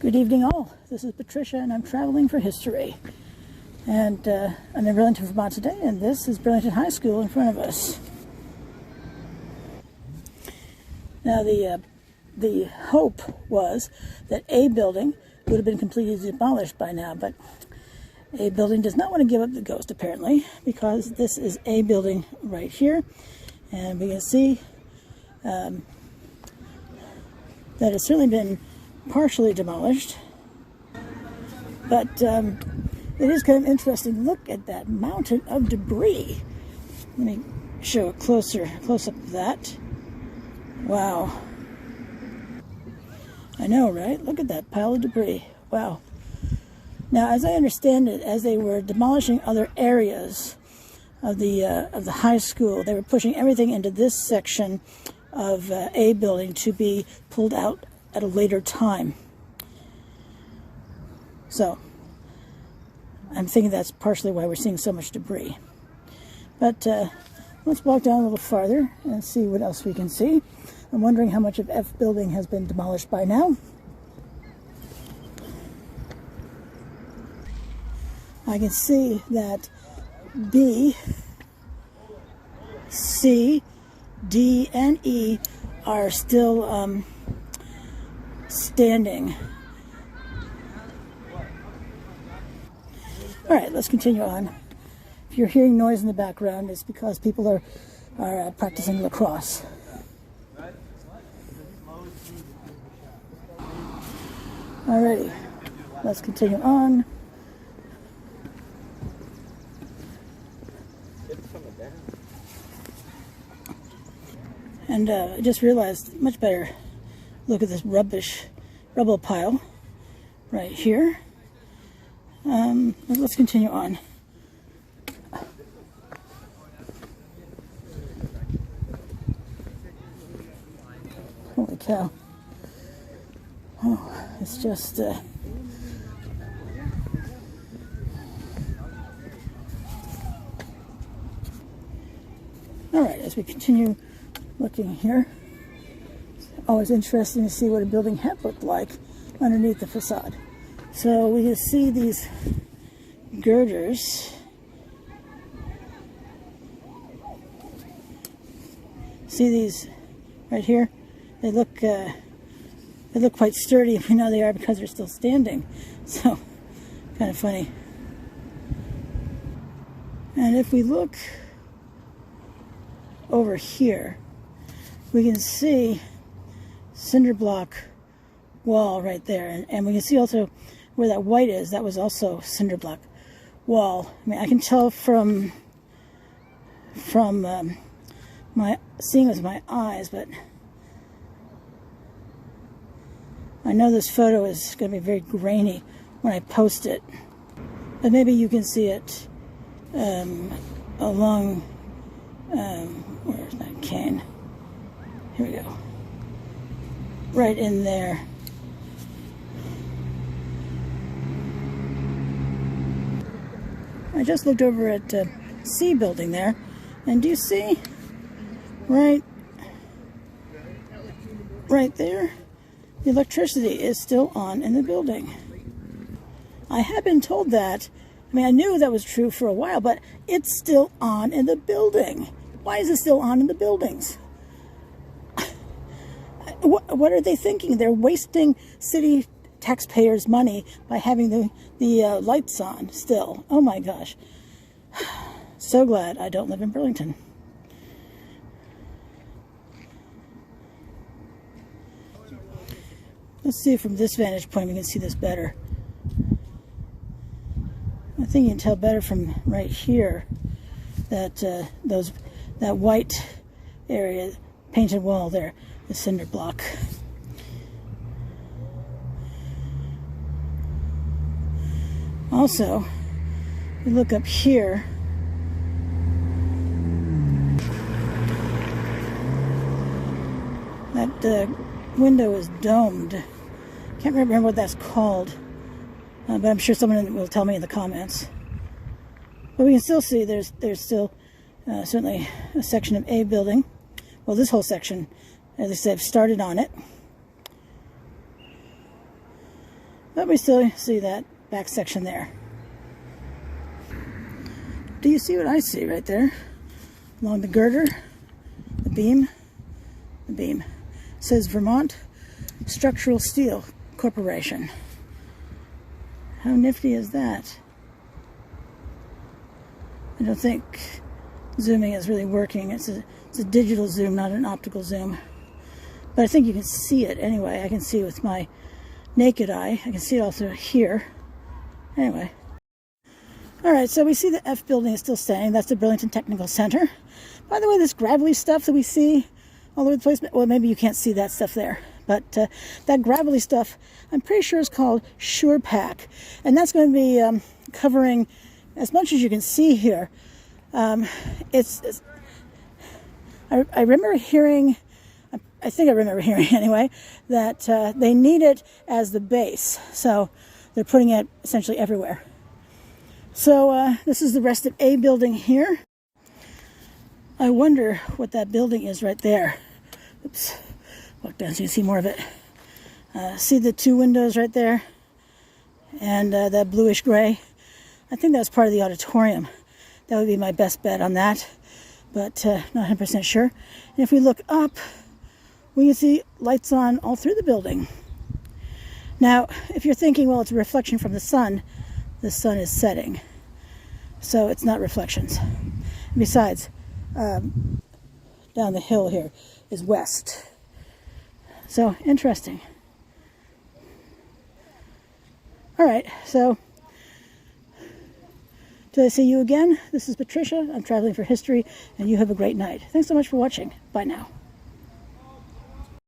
Good evening all. This is Patricia and I'm traveling for history. And I'm in Burlington, Vermont today, and this is Burlington High School in front of us. Now the hope was that A building would have been completely demolished by now, but A building does not want to give up the ghost apparently, because this is A building right here, and we can see that it's certainly been partially demolished, but it is kind of interesting. Look at that mountain of debris. Let me show a close-up of that. Wow. I know, right? Look at that pile of debris. Wow. Now, as I understand it, as they were demolishing other areas of the high school, they were pushing everything into this section of A building to be pulled out at a later time. So I'm thinking that's partially why we're seeing so much debris. But let's walk down a little farther and see what else we can see. I'm wondering how much of F building has been demolished by now. I can see that B, C, D, and E are still standing. All right, let's continue on. If you're hearing noise in the background, it's because people are practicing lacrosse. Alrighty, let's continue on. And I just realized, much better look at this rubble pile right here. Let's continue on. Holy cow. Oh, it's just all right, as we continue looking here, it's always interesting to see what a building had looked like underneath the facade. So we can see these girders. See these right here? They look quite sturdy. We know they are because they're still standing. So kind of funny. And if we look over here, we can see cinder block wall right there, and we can see also where that white is. That was also cinder block wall. I mean, I can tell from my seeing with my eyes, but I know this photo is going to be very grainy when I post it. But maybe you can see it along. Where's that cane? Here we go. Right in there. I just looked over at C building there, and do you see right there? The electricity is still on in the building. I have been told that. I mean, I knew that was true for a while, but it's still on in the building. Why is it still on in the buildings? What are they thinking? They're wasting city taxpayers' money by having the lights on still. Oh my gosh. So glad I don't live in Burlington. Let's see if from this vantage point we can see this better. I think you can tell better from right here that that white area, painted wall there, the cinder block. Also, you look up here, that window is domed. Can't remember what that's called, but I'm sure someone will tell me in the comments. But we can still see there's still certainly a section of A building. Well, this whole section, at least they've started on it. But we still see that back section there. Do you see what I see right there? Along the girder, the beam. It says Vermont Structural Steel Corporation. How nifty is that? I don't think zooming is really working. It's a digital zoom, not an optical zoom. But I think you can see it anyway. I can see it with my naked eye. I can see it also here. Anyway. Alright, so we see the F building is still standing. That's the Burlington Technical Center. By the way, this gravelly stuff that we see all over the place, well, maybe you can't see that stuff there. But that gravelly stuff, I'm pretty sure is called SurePack. And that's going to be covering as much as you can see here. I remember hearing, I think I remember hearing anyway, that they need it as the base. So they're putting it essentially everywhere. So this is the rest of A building here. I wonder what that building is right there. Oops. Walk down so you can see more of it. See the two windows right there? And that bluish gray? I think that's part of the auditorium. That would be my best bet on that. But not 100% sure. And if we look up, we can see lights on all through the building. Now, if you're thinking, well, it's a reflection from the sun is setting. So it's not reflections. Besides, down the hill here is west. So, interesting. All right, so till I see you again, this is Patricia. I'm traveling for history, and you have a great night. Thanks so much for watching. Bye now.